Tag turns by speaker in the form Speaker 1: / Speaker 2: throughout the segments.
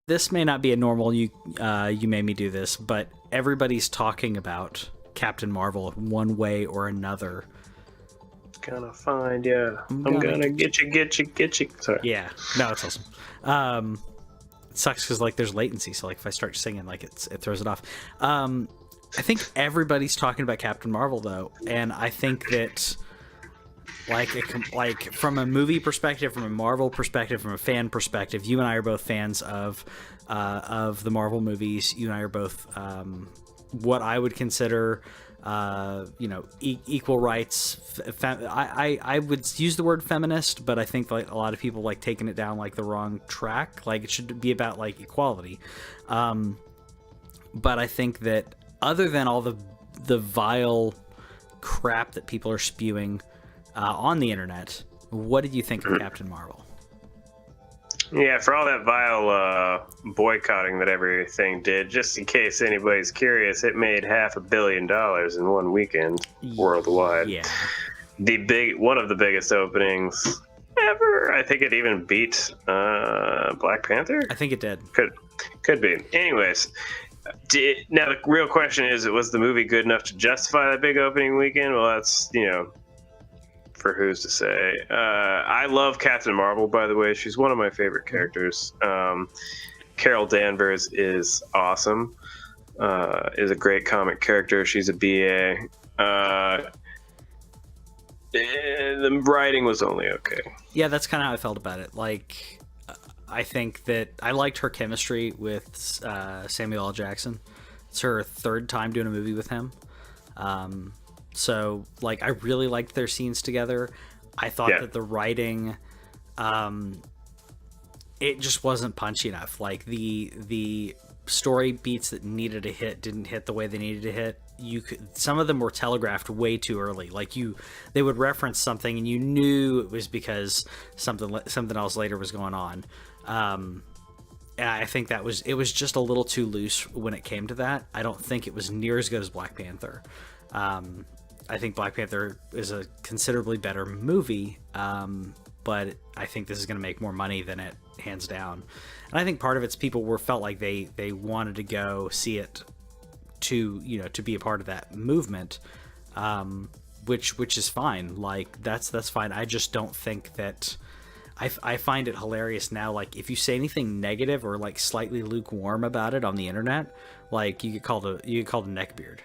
Speaker 1: This may not be a normal you made me do this, but everybody's talking about Captain Marvel one way or another.
Speaker 2: Gonna find you. I'm gonna get you. Sorry.
Speaker 1: Yeah, no, it's awesome. It sucks because like there's latency, so like if I start singing, like it throws it off. I think everybody's talking about Captain Marvel though, and I think that like from a movie perspective, from a Marvel perspective, from a fan perspective, you and I are both fans of the Marvel movies. You and I are both what I would consider equal rights. I would use the word feminist, but I think like a lot of people like taking it down like the wrong track. Like it should be about like equality. But I think that other than all the vile crap that people are spewing on the internet, what did you think of Captain Marvel?
Speaker 2: Yeah, for all that vile boycotting that everything did, just in case anybody's curious, it made $500 million in one weekend worldwide.
Speaker 1: Yeah,
Speaker 2: one of the biggest openings ever. I think it even beat Black Panther.
Speaker 1: I think it did.
Speaker 2: Could be. Anyways, now the real question is, was the movie good enough to justify that big opening weekend? Well, that's for who's to say. I love Captain Marvel, by the way. She's one of my favorite characters. Carol Danvers is awesome. Is a great comic character. She's a BA. The writing was only okay.
Speaker 1: Yeah, that's kind of how I felt about it. Like, I think that I liked her chemistry with Samuel L. Jackson. It's her third time doing a movie with him. So, like, I really liked their scenes together. I thought that the writing, it just wasn't punchy enough. Like, the story beats that needed to hit didn't hit the way they needed to hit. Some of them were telegraphed way too early. Like, they would reference something, and you knew it was because something else later was going on. And I think it was just a little too loose when it came to that. I don't think it was near as good as Black Panther. I think Black Panther is a considerably better movie, but I think this is going to make more money than it, hands down. And I think part of it's people felt like they wanted to go see it to be a part of that movement, which is fine. Like that's fine. I just don't think that. I find it hilarious now. Like if you say anything negative or like slightly lukewarm about it on the internet, like you get called a neckbeard.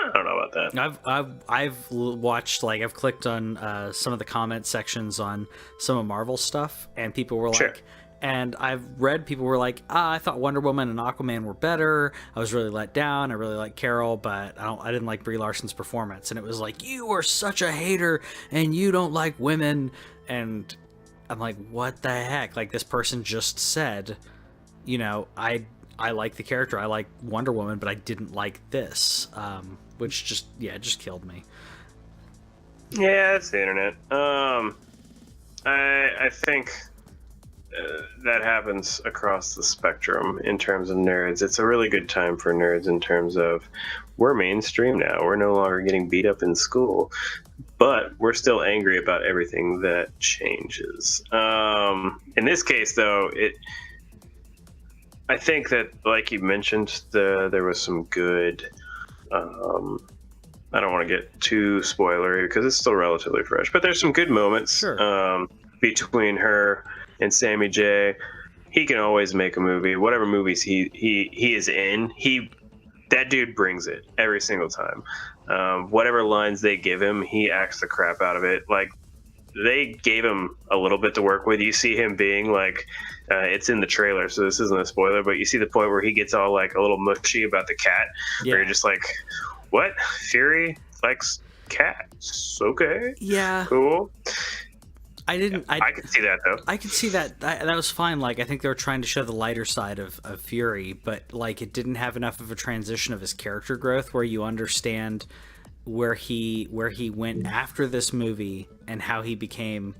Speaker 2: I don't know about
Speaker 1: that. I've watched, like, I've clicked on some of the comment sections on some of Marvel stuff, and people were like, and I've read people were like, I thought Wonder Woman and Aquaman were better. I was really let down. I really like Carol, but I didn't like Brie Larson's performance. And it was like, you are such a hater, and you don't like women. And I'm like, what the heck? Like, this person just said, I like the character. I like Wonder Woman, but I didn't like this. Which just killed me.
Speaker 2: Yeah, it's the internet. I think that happens across the spectrum in terms of nerds. It's a really good time for nerds in terms of we're mainstream now. We're no longer getting beat up in school, but we're still angry about everything that changes. In this case, though, I think that, like you mentioned, there was some good. I don't want to get too spoilery because it's still relatively fresh, but there's some good moments between her and Sammy J. He can always make a movie. Whatever movies he is in, that dude brings it every single time. Whatever lines they give him, he acts the crap out of it. Like, they gave him a little bit to work with. You see him being like, it's in the trailer, so this isn't a spoiler, but you see the point where he gets all like a little mushy about the cat, where you're just like, what? Fury likes cats? Okay.
Speaker 1: Yeah.
Speaker 2: Cool.
Speaker 1: I
Speaker 2: could see that, though.
Speaker 1: I could see that. That was fine. Like, I think they were trying to show the lighter side of Fury, but like it didn't have enough of a transition of his character growth where you understand where he went after this movie and how he became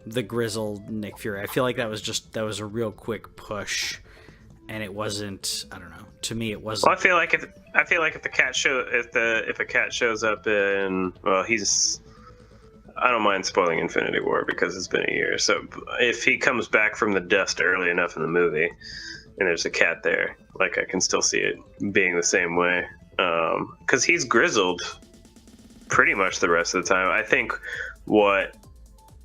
Speaker 1: the grizzled Nick Fury. I feel like that was a real quick push, and it wasn't. I don't know. To me, it wasn't.
Speaker 2: Well, I feel like if a cat shows up in, well, he's. I don't mind spoiling Infinity War because it's been a year. So if he comes back from the dust early enough in the movie, and there's a cat there, like I can still see it being the same way. Because he's grizzled pretty much the rest of the time. I think what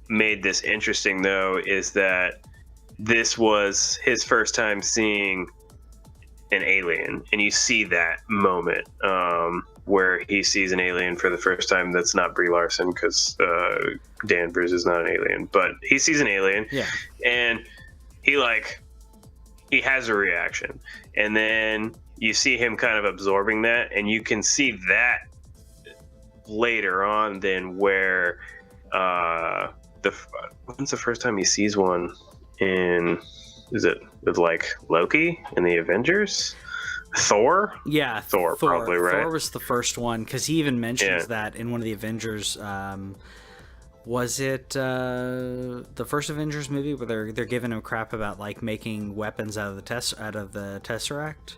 Speaker 2: made this interesting, though, is that this was his first time seeing an alien, and you see that moment where he sees an alien for the first time that's not Brie Larson, because Danvers is not an alien, but he sees an alien, and he has a reaction, and then you see him kind of absorbing that, and you can see that later on then where when's the first time he sees one in, is it with like Loki in the Avengers? Thor?
Speaker 1: Yeah,
Speaker 2: Thor probably, right?
Speaker 1: Thor was the first one, because he even mentions that in one of the Avengers. Was it the first Avengers movie where they're giving him crap about like making weapons out of the Tesseract,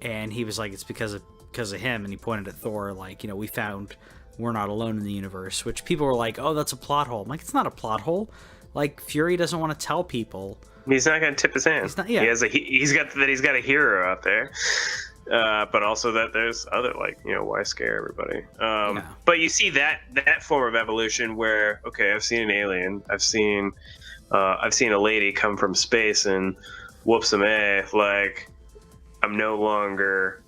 Speaker 1: and he was like, it's because of him, and he pointed at Thor like, we found we're not alone in the universe, which people were like, oh, that's a plot hole. I'm like, it's not a plot hole. Like, Fury doesn't want to tell people.
Speaker 2: He's not going to tip his hand.
Speaker 1: He's not, yeah.
Speaker 2: He's got a hero out there, but also that there's other, like, why scare everybody? But you see that form of evolution where, okay, I've seen an alien, I've seen a lady come from space and whoop some ass. Like, I'm no longer.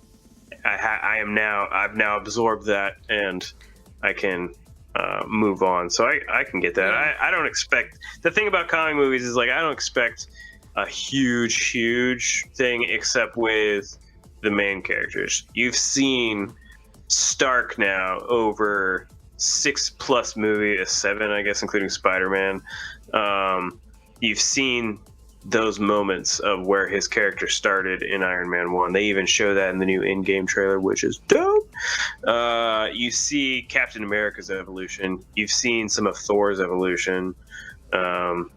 Speaker 2: I've now absorbed that, and I can move on. So I can get that. Yeah. I don't expect, the thing about comic movies is, like, I don't expect a huge thing except with the main characters. You've seen Stark now over 6+ movies, 7, I guess, including Spider-Man. You've seen those moments of where his character started in Iron Man 1. They even show that in the new in-game trailer, which is dope. You see Captain America's evolution. You've seen some of Thor's evolution. But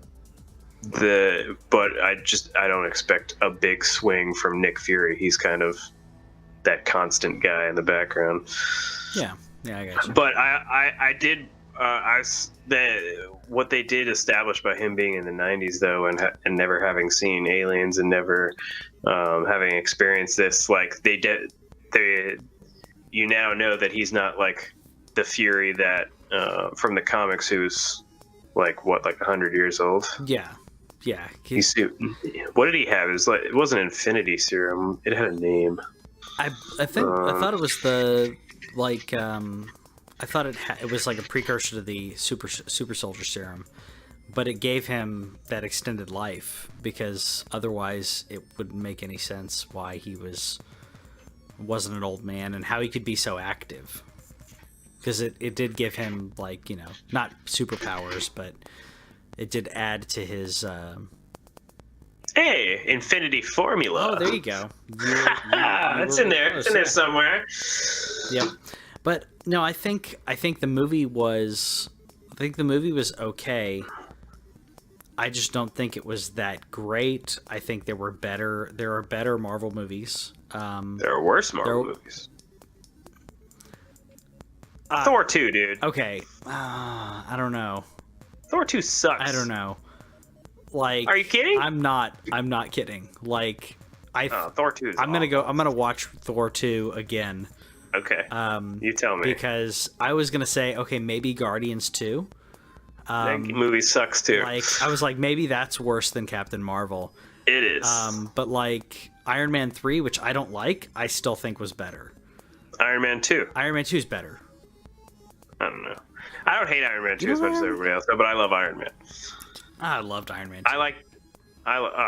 Speaker 2: I don't expect a big swing from Nick Fury. He's kind of that constant guy in the background.
Speaker 1: Yeah, I got you.
Speaker 2: But what they did establish by him being in the 90s, though, and never having seen aliens and never having experienced this, like, you now know that he's not like the Fury that from the comics, who's like 100 years old.
Speaker 1: Yeah.
Speaker 2: What did he have? It wasn't Infinity Serum. It had a name.
Speaker 1: I thought it was the, like, I thought it was like a precursor to the super soldier serum, but it gave him that extended life, because otherwise it wouldn't make any sense why he wasn't an old man and how he could be so active, because it did give him, like, not superpowers, but it did add to his
Speaker 2: Hey, Infinity Formula.
Speaker 1: Oh, there you go.
Speaker 2: It's in there. It's in there somewhere.
Speaker 1: Yep. But no, I think the movie was okay. I just don't think it was that great. I think there are better Marvel movies.
Speaker 2: There are worse Marvel movies. Thor 2, dude.
Speaker 1: Okay. I don't know.
Speaker 2: Thor 2 sucks.
Speaker 1: I don't know. Like,
Speaker 2: are you kidding?
Speaker 1: I'm not kidding. Like,
Speaker 2: Thor 2 is
Speaker 1: I'm gonna watch Thor 2 again.
Speaker 2: Okay. You tell me.
Speaker 1: Because I was gonna say, okay, maybe Guardians 2.
Speaker 2: That movie sucks too.
Speaker 1: Like, I was like, maybe that's worse than Captain Marvel.
Speaker 2: It is.
Speaker 1: But like Iron Man 3, which I don't like, I still think was better.
Speaker 2: Iron Man 2.
Speaker 1: Iron Man 2 is better.
Speaker 2: I don't know. I don't hate Iron Man 2 as much as everybody else, but I love Iron Man.
Speaker 1: I loved Iron Man 2.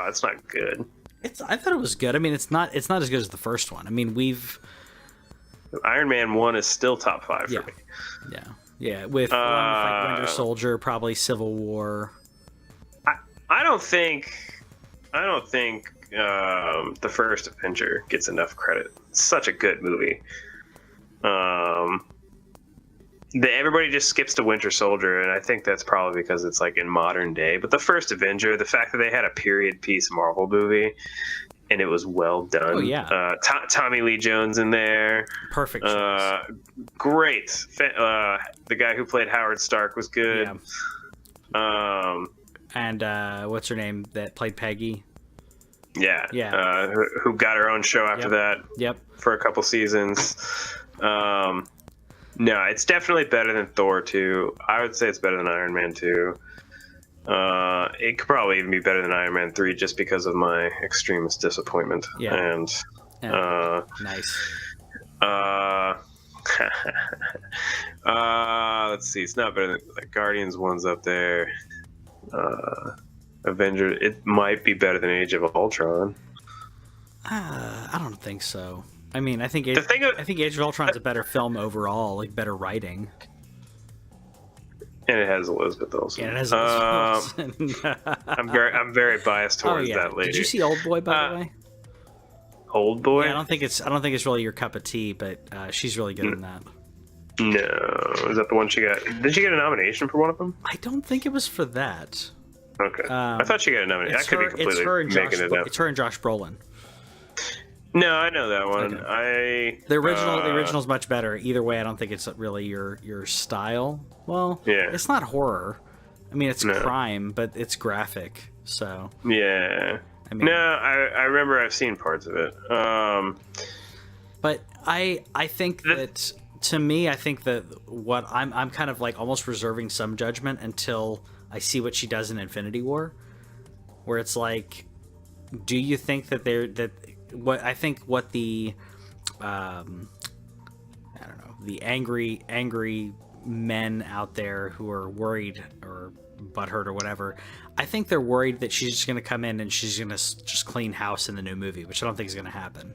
Speaker 2: It's not good.
Speaker 1: I thought it was good. I mean, it's not as good as the first one. I mean,
Speaker 2: Iron Man 1 is still top 5 for me.
Speaker 1: Yeah. With like Winter Soldier, probably Civil War.
Speaker 2: I don't think the first Avenger gets enough credit. It's such a good movie. everybody just skips to Winter Soldier, and I think that's probably because it's like in modern day. But the first Avenger, the fact that they had a period piece Marvel movie, and it was well done.
Speaker 1: Oh yeah,
Speaker 2: Tommy Lee Jones in there,
Speaker 1: perfect choice.
Speaker 2: Great. The guy who played Howard Stark was good.
Speaker 1: Yeah. And what's her name that played Peggy?
Speaker 2: Yeah.
Speaker 1: Yeah.
Speaker 2: Who got her own show after that?
Speaker 1: Yep.
Speaker 2: For a couple seasons. No, it's definitely better than Thor 2. I would say it's better than Iron Man 2. It could probably even be better than Iron Man 3 just because of my extremist disappointment.
Speaker 1: Yeah.
Speaker 2: And
Speaker 1: nice.
Speaker 2: Let's see. It's not better than like, Guardians 1's up there. Avengers. It might be better than Age of Ultron.
Speaker 1: I don't think so. I mean, I think Age of Ultron's a better film overall, like better writing.
Speaker 2: And it has Elizabeth Olsen.
Speaker 1: Yeah, it has Elizabeth Olsen.
Speaker 2: I'm very biased towards that lady.
Speaker 1: Did you see Old Boy, by the way?
Speaker 2: Old Boy?
Speaker 1: Yeah, I don't think it's really your cup of tea, but she's really good in that.
Speaker 2: No, is that the one she got? Did she get a nomination for one of them?
Speaker 1: I don't think it was for that.
Speaker 2: Okay, I thought she got a nomination. I could be completely making it up.
Speaker 1: It's her and Josh Brolin.
Speaker 2: No, I know that one.
Speaker 1: Okay. The original's much better. Either way, I don't think it's really your style. Well,
Speaker 2: yeah.
Speaker 1: It's not horror. I mean, it's crime, but it's graphic. So
Speaker 2: yeah. I mean, I remember I've seen parts of it.
Speaker 1: But I think that to me, I think that what I'm kind of like almost reserving some judgment until I see what she does in Infinity War, where it's like, do you think that what the I don't know, the angry men out there who are worried or butthurt or whatever, I think they're worried that she's just going to come in and she's going to just clean house in the new movie, which I don't think is going to happen.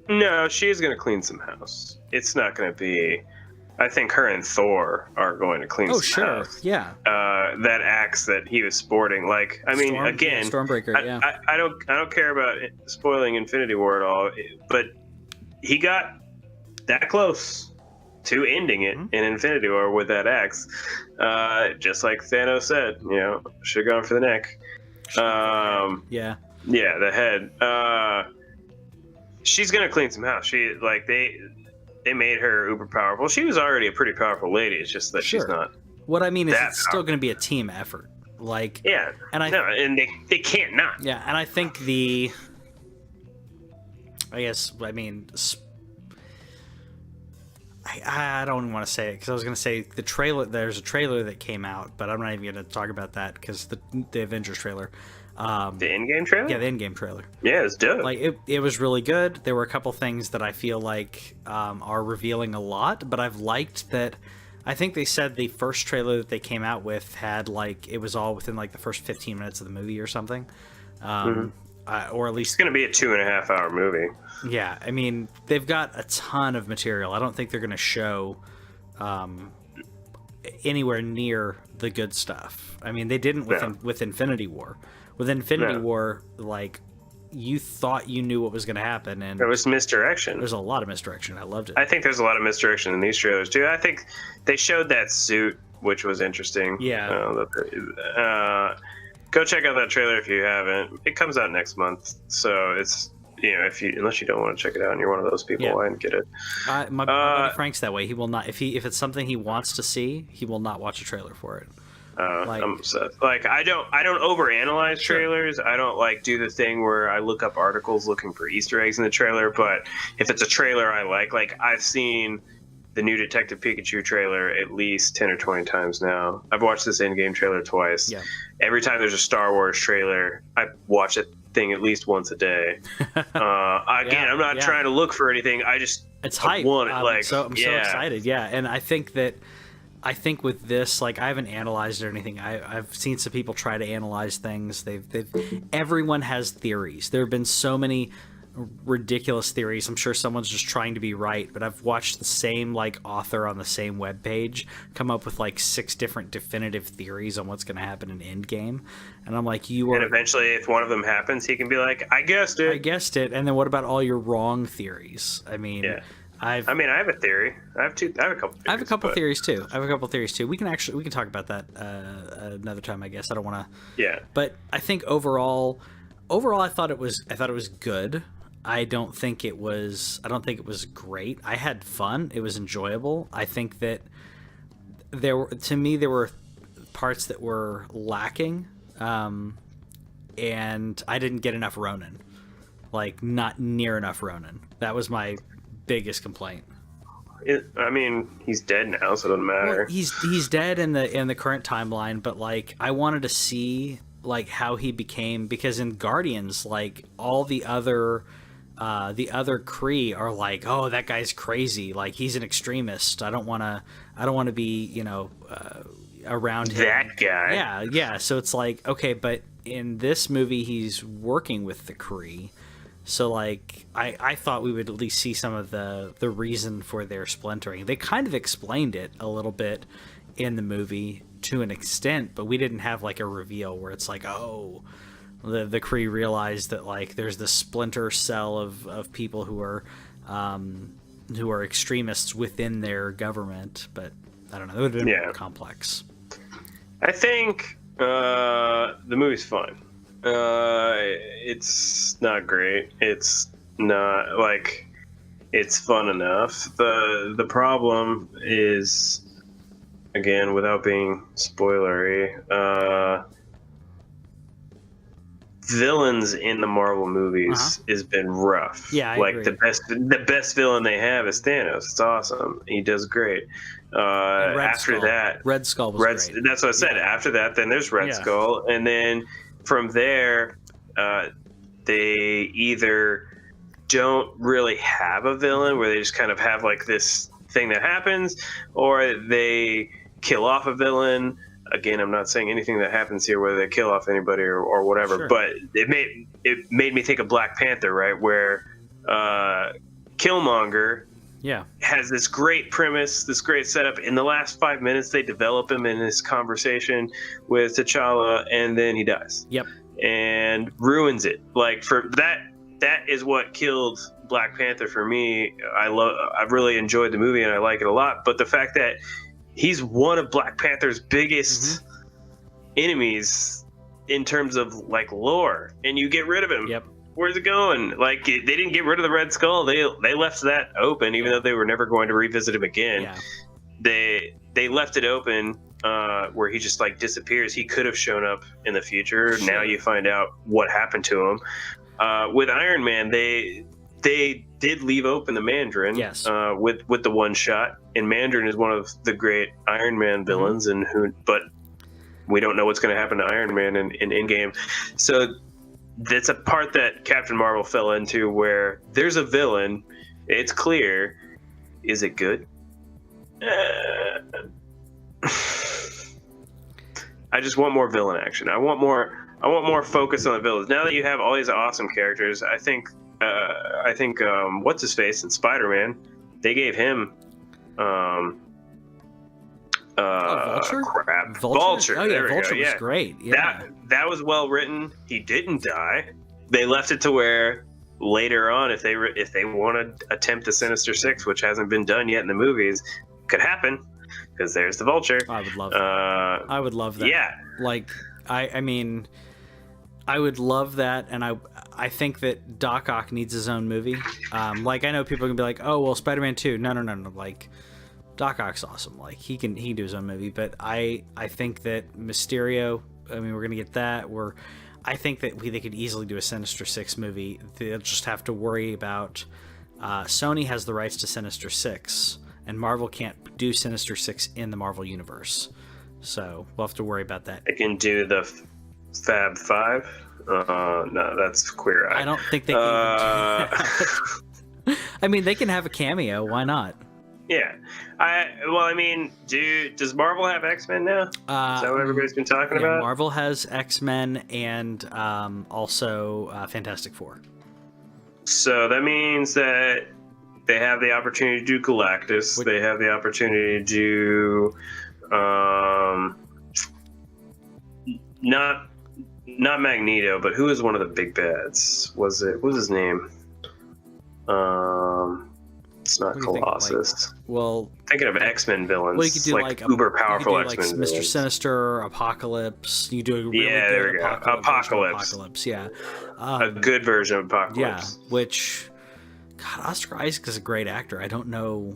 Speaker 2: No, she is going to clean some house. It's not going to be. I think her and Thor are going to clean some house.
Speaker 1: Yeah.
Speaker 2: That axe that he was sporting, like, I mean, again,
Speaker 1: Stormbreaker. Yeah.
Speaker 2: I don't care about spoiling Infinity War at all, but he got that close to ending it in Infinity War with that axe, just like Thanos said. Should have gone for the neck.
Speaker 1: Yeah,
Speaker 2: the head. She's gonna clean some house. They made her uber powerful. She was already a pretty powerful lady. It's just that she's not.
Speaker 1: What I mean is, it's still going to be a team effort. Like,
Speaker 2: yeah, and they can't not.
Speaker 1: Yeah, and I think I don't want to say it because I was going to say the trailer. There's a trailer that came out, but I'm not even going to talk about that because the Avengers trailer.
Speaker 2: The Endgame trailer?
Speaker 1: Yeah, the Endgame trailer.
Speaker 2: Yeah, it's dope.
Speaker 1: Like it was really good. There were a couple things that I feel like are revealing a lot, but I've liked that. I think they said the first trailer that they came out with had it was all within the first 15 minutes of the movie or something, or at least
Speaker 2: it's going to be a 2.5 hour movie.
Speaker 1: Yeah, I mean they've got a ton of material. I don't think they're going to show anywhere near the good stuff. I mean they didn't with Infinity War. With Infinity War, you thought you knew what was going to happen, and
Speaker 2: there was misdirection.
Speaker 1: There's a lot of misdirection. I loved it.
Speaker 2: I think there's a lot of misdirection in these trailers too. I think they showed that suit, which was interesting.
Speaker 1: Yeah.
Speaker 2: Go check out that trailer if you haven't. It comes out next month, so it's unless you don't want to check it out and you're one of those people, I get it.
Speaker 1: My buddy Frank's that way. He will not if it's something he wants to see, he will not watch a trailer for it.
Speaker 2: I'm upset. I don't overanalyze trailers. I don't do the thing where I look up articles looking for Easter eggs in the trailer. But if it's a trailer I like I've seen the new Detective Pikachu trailer at least 10 or 20 times now. I've watched this Endgame trailer twice.
Speaker 1: Yeah.
Speaker 2: Every time there's a Star Wars trailer, I watch that thing at least once a day. I'm not trying to look for anything.
Speaker 1: It's hype. I'm so excited. Yeah, and I think with this, I haven't analyzed it or anything. I've seen some people try to analyze things. Everyone has theories. There have been so many ridiculous theories. I'm sure someone's just trying to be right, but I've watched the same author on the same webpage come up with 6 different definitive theories on what's going to happen in Endgame, and I'm like, and
Speaker 2: eventually, if one of them happens, he can be like, I guessed it.
Speaker 1: And then what about all your wrong theories? I mean,
Speaker 2: I have a theory. I have a couple theories.
Speaker 1: I have a couple theories too. We can talk about that another time, I guess. I don't want to.
Speaker 2: Yeah.
Speaker 1: But I think overall, I thought it was good. I don't think it was great. I had fun. It was enjoyable. I think that there were parts that were lacking, and I didn't get enough Ronan. Like, not near enough Ronan. That was my biggest complaint.
Speaker 2: He's dead now, so it doesn't matter.
Speaker 1: Well, he's dead in the current timeline, but like I wanted to see like how he became, because in Guardians, like all the other Kree are like, oh, that guy's crazy, like he's an extremist. I don't want to be around him.
Speaker 2: That guy.
Speaker 1: Yeah. So it's like, okay, but in this movie he's working with the Kree. So, like, I thought we would at least see some of the reason for their splintering. They kind of explained it a little bit in the movie to an extent, but we didn't have, like, a reveal where it's like, oh, the Kree realized that, like, there's this splinter cell of people who are extremists within their government. But, I don't know. It would have been more complex.
Speaker 2: I think the movie's fun. It's not great. It's not like it's fun enough. The problem is, again, without being spoilery, villains in the Marvel movies has been rough.
Speaker 1: Yeah, I agree.
Speaker 2: The best villain they have is Thanos. It's awesome. He does great. After that,
Speaker 1: Red Skull was great.
Speaker 2: That's what I said. Yeah. After that, then there's Red Skull, and then from there, they either don't really have a villain, where they just kind of have like this thing that happens, or they kill off a villain. Again, I'm not saying anything that happens here whether they kill off anybody or whatever, sure. But it made me think of Black Panther, right, where Killmonger has this great premise, this great setup. In the last 5 minutes, they develop him in this conversation with T'Challa, and then he dies.
Speaker 1: Yep.
Speaker 2: And ruins it. Like, for that is what killed Black Panther for me. I've really enjoyed the movie and I like it a lot, but the fact that he's one of Black Panther's biggest enemies in terms of like lore, and you get rid of him.
Speaker 1: Yep.
Speaker 2: Where's it going? Like, they didn't get rid of the Red Skull. They left that open, even though they were never going to revisit him again. Yeah. They left it open where he just like disappears. He could have shown up in the future. Sure. Now you find out what happened to him. With Iron Man, they did leave open the Mandarin. Yes. With the one shot, and Mandarin is one of the great Iron Man villains, but we don't know what's going to happen to Iron Man in Endgame. So that's a part that Captain Marvel fell into, where there's a villain. It's clear. Is it good? I just want more villain action. I want more focus on the villains. Now that you have all these awesome characters, I think what's his face in Spider-Man, they gave him
Speaker 1: Vulture?
Speaker 2: Crap.
Speaker 1: Vulture. Oh yeah,
Speaker 2: Vulture
Speaker 1: was great. Yeah.
Speaker 2: That was well written. He didn't die. They left it to where later on, if they want to attempt the Sinister Six, which hasn't been done yet in the movies, could happen, because there's the Vulture.
Speaker 1: I would love that. I would love that.
Speaker 2: Yeah.
Speaker 1: Like, I mean, I would love that, and I think that Doc Ock needs his own movie. Like, I know people can be like, oh, well, Spider-Man 2. No. Like, Doc Ock's awesome. Like, he can do his own movie. But I think that Mysterio, I mean, we're going to get that. I think that they could easily do a Sinister Six movie. They'll just have to worry about Sony has the rights to Sinister Six, and Marvel can't do Sinister Six in the Marvel Universe. So we'll have to worry about that.
Speaker 2: They can do the Fab Five. No, that's Queer Eye.
Speaker 1: I don't think they can even do that. I mean, they can have a cameo. Why not?
Speaker 2: Yeah. Does Marvel have X-Men now? Is that what everybody's been talking about?
Speaker 1: Marvel has X-Men and also Fantastic Four.
Speaker 2: So that means that they have the opportunity to do Galactus. They have the opportunity to do not Magneto, but who was one of the big bads? What was his name? It's not Colossus.
Speaker 1: Well,
Speaker 2: thinking of X-Men villains.
Speaker 1: Well, you could do like
Speaker 2: uber powerful
Speaker 1: like
Speaker 2: X-Men
Speaker 1: Mr.
Speaker 2: villains.
Speaker 1: Sinister, Apocalypse. You do a really
Speaker 2: there
Speaker 1: good
Speaker 2: we go.
Speaker 1: Apocalypse. Yeah,
Speaker 2: a good version of Apocalypse.
Speaker 1: Yeah, which God, Oscar Isaac is a great actor. I don't know.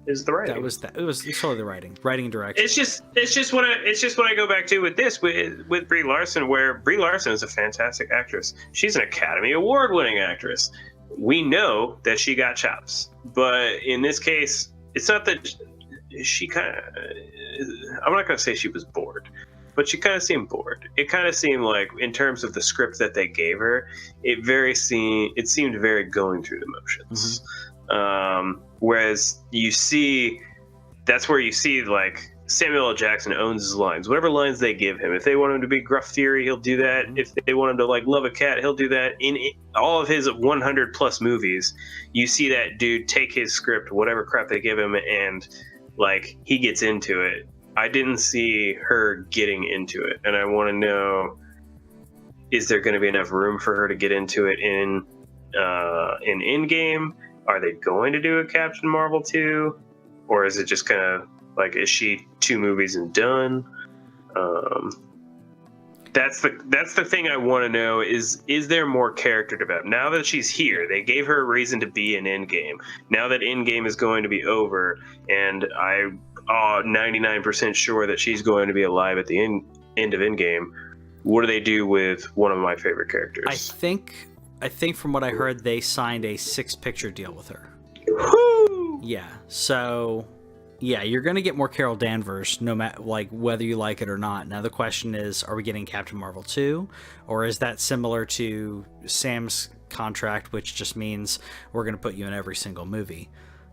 Speaker 2: Is the writing?
Speaker 1: It was totally the writing and direction.
Speaker 2: It's just what I go back to with this with Brie Larson, where Brie Larson is a fantastic actress. She's an Academy Award winning actress. We know that she got chops, but in this case, it's not that she kind of. I'm not going to say she was bored, but she kind of seemed bored. It kind of seemed like, in terms of the script that they gave her, it seemed very going through the motions. Mm-hmm. Whereas that's where you see like Samuel L. Jackson owns his lines. Whatever lines they give him, if they want him to be gruff Fury, he'll do that. Mm-hmm. If they want him to like love a cat, he'll do that. In all of his 100 plus movies, you see that dude take his script, whatever crap they give him, and like he gets into it. I didn't see her getting into it, and I want to know: is there going to be enough room for her to get into it in Endgame? Are they going to do a Captain Marvel 2, or is it just kind of like, is she 2 movies and done? That's the thing I want to know: is there more character development now that she's here? They gave her a reason to be in Endgame. Now that Endgame is going to be over, and I'm 99% sure that she's going to be alive at the end of Endgame, what do they do with one of my favorite characters?
Speaker 1: I think from what I heard, they signed a 6-picture deal with her.
Speaker 2: Woo!
Speaker 1: Yeah, so yeah, you're going to get more Carol Danvers, no matter like whether you like it or not. Now the question is, are we getting Captain Marvel 2, or is that similar to Sam's contract, which just means we're going to put you in every single movie?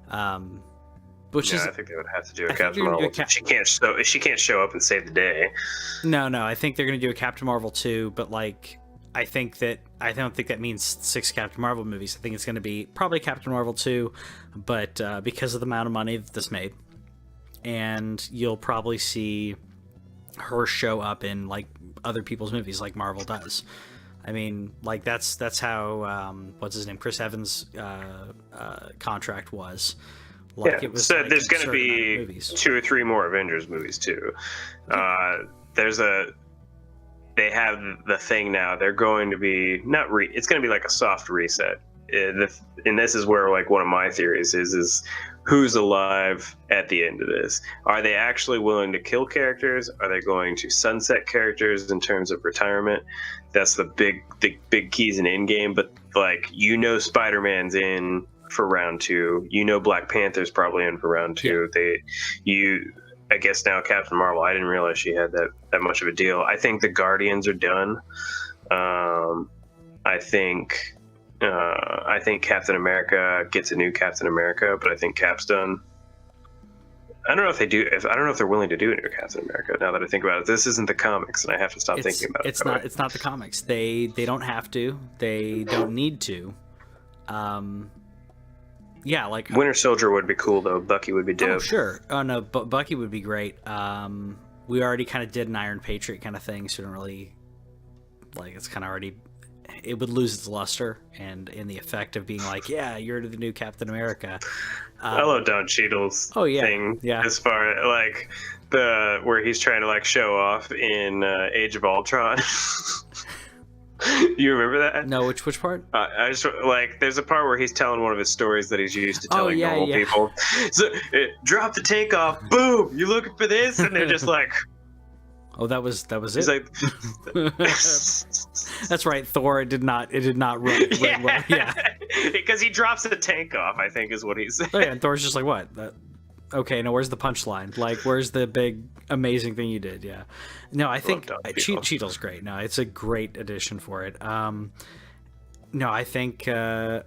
Speaker 1: I
Speaker 2: think they would have to do a Captain Marvel. She can't show up and save the day.
Speaker 1: No, I think they're going to do a Captain Marvel 2, but like, I don't think that means 6 Captain Marvel movies. I think it's going to be probably Captain Marvel 2, but because of the amount of money that this made, and you'll probably see her show up in like other people's movies, like Marvel does. I mean, like that's how what's his name, Chris Evans' contract was. Like, it was
Speaker 2: so
Speaker 1: like
Speaker 2: there's going to be 2 or 3 more Avengers movies too. They have the thing now. They're going to be it's going to be like a soft reset. And this is where like one of my theories is who's alive at the end of this. Are they actually willing to kill characters? Are they going to sunset characters in terms of retirement? That's the big keys in Endgame. But like, Spider-Man's in for round 2. Black Panther's probably in for round 2. Yeah. I guess now Captain Marvel. I didn't realize she had that much of a deal. I think the Guardians are done. I think Captain America gets a new Captain America, but I think Cap's done. I don't know if they do. I don't know if they're willing to do a new Captain America. Now that I think about it, this isn't the comics, and I have to stop thinking about it.
Speaker 1: It's not the comics. They don't have to. They don't need to. Yeah, like
Speaker 2: Winter Soldier would be cool though. Bucky would be dope.
Speaker 1: Oh sure. Oh no, but Bucky would be great. We already kind of did an Iron Patriot kind of thing, so we don't really like. It's kind of already. It would lose its luster and in the effect of being like, yeah, you're the new Captain America.
Speaker 2: I love Don Cheadle's thing.
Speaker 1: Yeah.
Speaker 2: As far like where he's trying to like show off in Age of Ultron. You remember that?
Speaker 1: No, which part?
Speaker 2: I just like there's a part where he's telling one of his stories that he's used to telling normal people. So drop the takeoff, boom! You looking for this? And they're just like,
Speaker 1: oh, that was
Speaker 2: he's
Speaker 1: it.
Speaker 2: Like,
Speaker 1: that's right. Thor did not run well. Yeah,
Speaker 2: because he drops the tank off. I think is what he said.
Speaker 1: Oh, yeah, and Thor's just like, what? Okay, now where's the punchline? Like, where's the big amazing thing you did? Yeah, no, I think Cheadle's great. No, it's a great addition for it. No, I think they're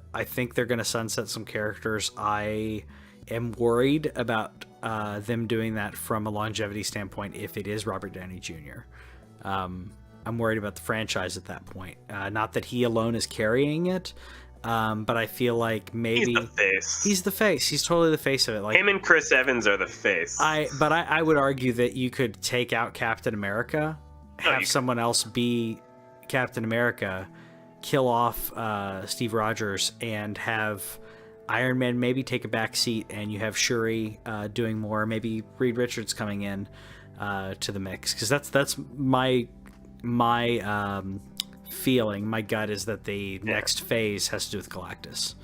Speaker 1: gonna sunset some characters. I am worried about them doing that from a longevity standpoint. If it is Robert Downey Jr., I'm worried about the franchise at that point. Not that he alone is carrying it. But I feel like maybe he's the face. He's totally the face of it. Like
Speaker 2: him and Chris Evans are the face.
Speaker 1: I would argue that you could take out Captain America, have someone else be Captain America, kill off Steve Rogers, and have Iron Man maybe take a back seat, and you have Shuri doing more. Maybe Reed Richards coming in to the mix, because that's my feeling. My gut is that the next phase has to do with Galactus.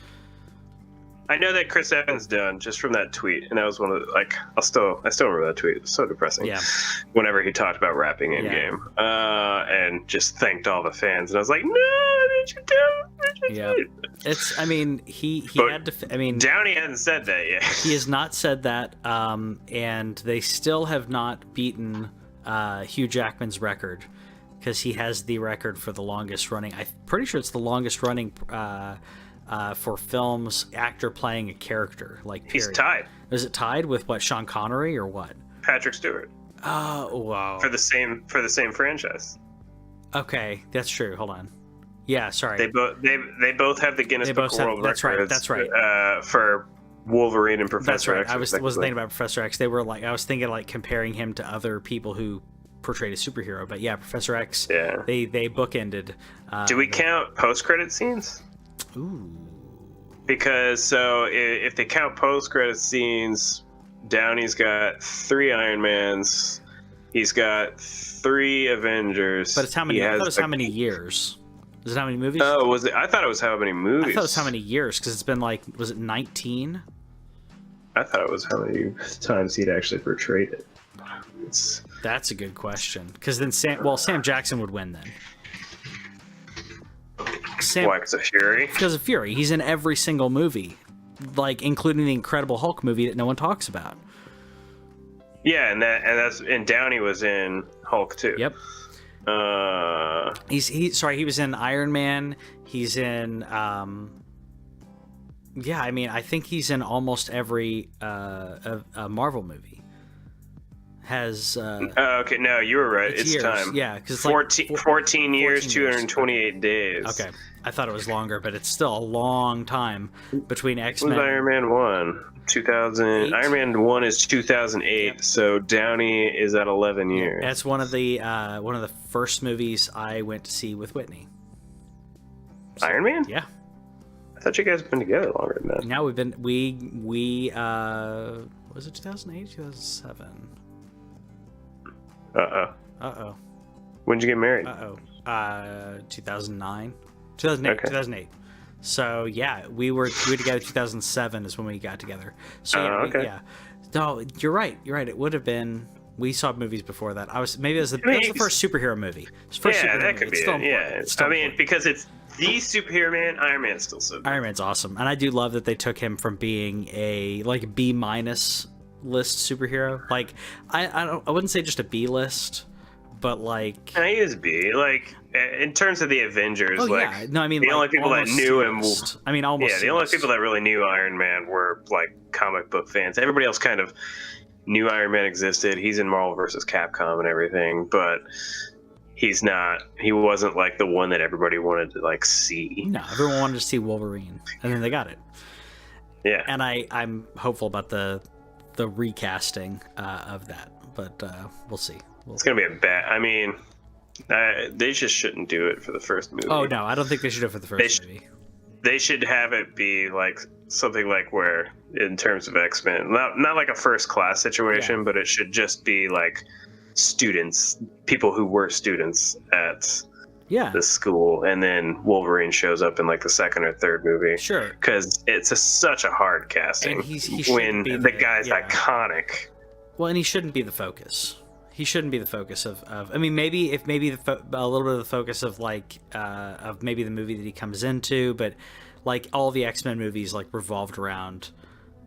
Speaker 2: I know that Chris Evans done just from that tweet, and that was one of the, like, I still remember that tweet. It was so depressing.
Speaker 1: Yeah.
Speaker 2: Whenever he talked about rapping in game, and just thanked all the fans, and I was like, no, did you do?
Speaker 1: Yeah. It's. I mean, he had to. I mean,
Speaker 2: Downey hasn't said that yet.
Speaker 1: He has not said that, and they still have not beaten Hugh Jackman's record, because he has the record for the longest running. I'm pretty sure it's the longest running. For films, actor playing a character, like, period.
Speaker 2: He's tied.
Speaker 1: Is it tied with what, Sean Connery or what?
Speaker 2: Patrick Stewart.
Speaker 1: Oh, wow.
Speaker 2: For the same franchise.
Speaker 1: Okay, that's true. Hold on. Yeah, sorry.
Speaker 2: They both have the Guinness Book of World Records.
Speaker 1: That's right.
Speaker 2: For Wolverine and Professor X.
Speaker 1: I was thinking about Professor X. I was thinking like comparing him to other people who portrayed a superhero, but yeah, Professor X. Yeah. They bookended.
Speaker 2: Do we count post-credit scenes?
Speaker 1: Ooh.
Speaker 2: Because if they count post-credit scenes, Downey's got 3 Iron Mans. He's got 3 Avengers.
Speaker 1: But it's how many? I thought it was how many years? Is it how many movies?
Speaker 2: Oh, was it? I thought it was how many movies.
Speaker 1: I thought it was how many years, because it's been like, was it 19?
Speaker 2: I thought it was how many times he'd actually portrayed it.
Speaker 1: That's a good question. Because then Sam Jackson would win then.
Speaker 2: Why? Because of Fury?
Speaker 1: Because of Fury. He's in every single movie, like including the Incredible Hulk movie that no one talks about.
Speaker 2: Yeah, and Downey was in Hulk too.
Speaker 1: Yep. He was in Iron Man. He's in yeah, I mean, I think he's in almost every a Marvel movie. Has
Speaker 2: okay, no, you were right. It's
Speaker 1: years.
Speaker 2: time.
Speaker 1: Yeah, because
Speaker 2: 14 years, 228 days.
Speaker 1: Okay, I thought it was longer, but it's still a long time between X-Men.
Speaker 2: When was Iron Man 1? 2000. Iron Man 1 is 2008, yep. So Downey is at 11 years.
Speaker 1: That's one of the first movies I went to see with Whitney. So,
Speaker 2: Iron Man?
Speaker 1: Yeah.
Speaker 2: I thought you guys have been together longer than that.
Speaker 1: Now we was it 2008, 2007? Uh-oh.
Speaker 2: When'd you get married?
Speaker 1: 2009. 2008. Okay. 2008. So, yeah, we were together 2007 is when we got together. So, yeah.
Speaker 2: Okay.
Speaker 1: No, you're right. It would have been... We saw movies before that. That was the first superhero movie.
Speaker 2: That could be it. Yeah. I mean, because it's the superhero man, Iron Man's still so good.
Speaker 1: Iron Man's awesome. And I do love that they took him from being a, like, B- list superhero. Like, I wouldn't say just a B list, but like...
Speaker 2: He is B. Like, in terms of the Avengers,
Speaker 1: yeah. No, I mean,
Speaker 2: the only people that knew him...
Speaker 1: I mean, almost...
Speaker 2: Yeah, the only people that really knew Iron Man were, like, comic book fans. Everybody else kind of knew Iron Man existed. He's in Marvel vs. Capcom and everything, but he wasn't, like, the one that everybody wanted to, like, see.
Speaker 1: No, everyone wanted to see Wolverine, and then they got it.
Speaker 2: Yeah.
Speaker 1: And I'm hopeful about the recasting of that, but we'll see.
Speaker 2: It's gonna be a bad... I mean, they just shouldn't do it for the first movie.
Speaker 1: Oh, no, I don't think they should do it for the first movie.
Speaker 2: They should have it be like something like where, in terms of X-Men, not like a first class situation, but it should just be like students, people who were students at the school, and then Wolverine shows up in like the second or third movie.
Speaker 1: Sure.
Speaker 2: Because it's such a hard casting when the guy's iconic.
Speaker 1: Well, and he shouldn't be the focus. He shouldn't be the focus of I mean, maybe a little bit of the focus of like of maybe the movie that he comes into, but like all the X-Men movies like revolved around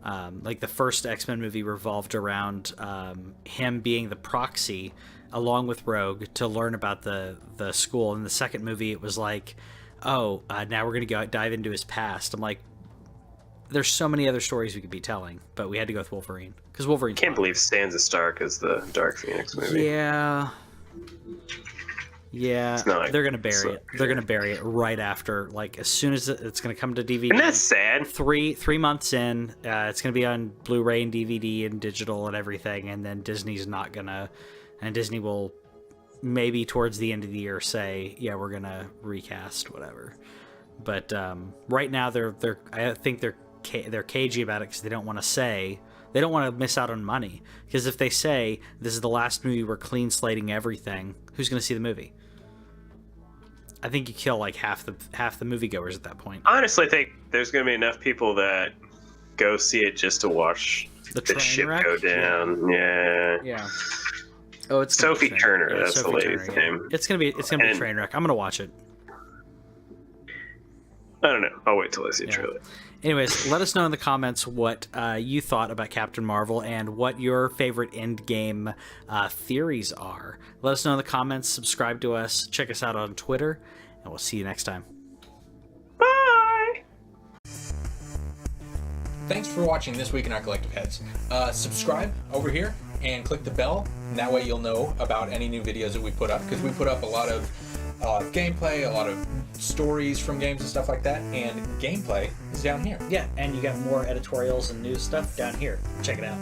Speaker 1: like the first X-Men movie revolved around him being the proxy along with Rogue to learn about the school. In the second movie it was like, now we're gonna dive into his past. I'm like, there's so many other stories we could be telling, but we had to go with Wolverine because Wolverine.
Speaker 2: Can't believe Sansa Stark is the Dark Phoenix movie.
Speaker 1: Yeah.
Speaker 2: Like,
Speaker 1: they're gonna bury it. They're gonna bury it right after, like as soon as it's gonna come to DVD.
Speaker 2: And that's sad.
Speaker 1: 3 months in, it's gonna be on Blu-ray and DVD and digital and everything, and then Disney's not gonna, and Disney will maybe towards the end of the year say, yeah, we're gonna recast whatever. But right now I think they're they're cagey about it because they don't want to say. They don't want to miss out on money, because if they say this is the last movie, we're clean slating everything, who's going to see the movie? I think you kill like half the moviegoers at that point.
Speaker 2: Honestly, I think there's going to be enough people that go see it just to watch the ship
Speaker 1: wreck?
Speaker 2: go down. Yeah.
Speaker 1: Oh, it's
Speaker 2: Sophie Turner. That's
Speaker 1: Sophie
Speaker 2: the lady's name.
Speaker 1: It's gonna be a train wreck. I'm gonna watch it.
Speaker 2: I don't know. I'll wait till I see a trailer.
Speaker 1: Anyways, let us know in the comments what you thought about Captain Marvel and what your favorite Endgame theories are. Let us know in the comments. Subscribe to us. Check us out on Twitter, and we'll see you next time.
Speaker 2: Bye!
Speaker 3: Thanks for watching This Week in Our Collective Heads. Subscribe over here and click the bell, and that way you'll know about any new videos that we put up, because we put up a lot of gameplay, a lot of stories from games and stuff like that, and gameplay is down here.
Speaker 1: Yeah, and you got more editorials and news stuff down here. Check it out.